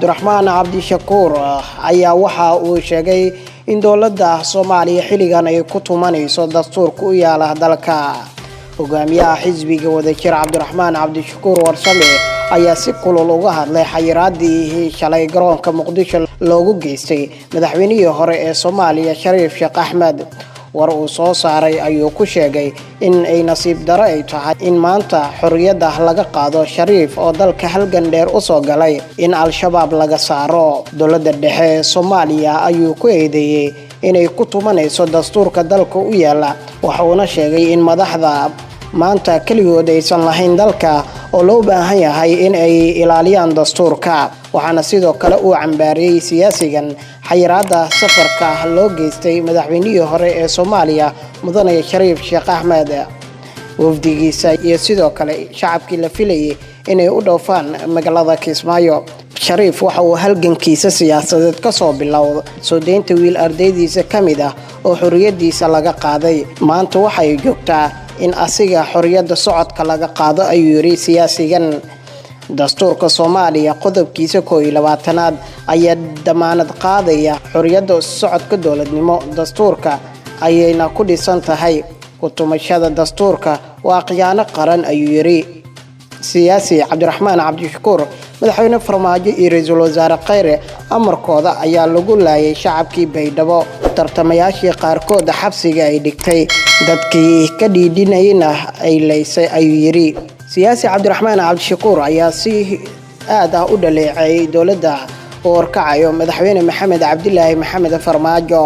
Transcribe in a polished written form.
Abdiraxmaan Cabdishakuur ayaa waxa uu sheegay in dowladda Soomaaliya xiligan ay ku tumanayso dastuurka u yaala dalka. Hogaamiyaha xisbiga wadajir Abdiraxmaan Cabdishakuur Warsame ayaa si kulul uga hadlay xayiraadii shalay garoonka Muqdisho loogu geystay madaxweynihii hore ee Soomaaliya Shariif Sheekh Axmed. war uu soo saaray ayuu ku sheegay in ay nasiib daro ay tahay in maanta xorriyadda laga qaado Shariif oo dalka halgan dheer u soo galay in al-shabaab laga saaro. Dowladda dhexe ee Soomaaliya ayuu ku eedeeyay inay ku tumanayso dastuurka dalka u yaala, wuxuuna sheegay in madaxda maanta kaligood aysan lahayn dalka oo loo baahan yahay in ay ilaaliyaan dastuurka. waxaana sidoo kale uu cambaariyay siyaasigan xayiraadda safarka loo geystay madaxweynihii hore ee Soomaaliya mudane Shariif Sheekh Axmed. wafdigiisa iyo sidoo kale shacabkii la filayay inay u dhoofaan magaalada Kismaayo. Shariif waxa uu halgankiisa siyaasadeed ka soo bilowday soo deynta wiil ardaydiisa kamid ah oo xorriyadiisa laga qaaday. maanta waxay joogtaa in asiga xorriyadda socodka laga qaado, ayuu yiri siyaasigan. dastuurka Soomaaliya qodobkiisa 21 ayaa damaanad qaadaya xorriyadda socodka dowladnimo. dastuurka ayayna ku dhisan tahay ku tumashada dastuurka waa khiyaano qaran, ayuu yiri siyaasi Abdiraxmaan Cabdishakuur. madaxweyne Farmaajo iyo ra'iisul wasaare Khayre amarkooda ayaa lagu laayay shacabkii Baydhabo. tartamayaashii qaarkood xabsiga ay dhigtay, dadkii ka dhiidhinayna ay leysay, ayuu yiri siyaasi Abdiraxmaan Cabdishakuur ayaa si aad ah u dhaleecay dowladda oo warkacayo madaxweyne Maxamed Cabdilaahi Maxamed Farmaajo.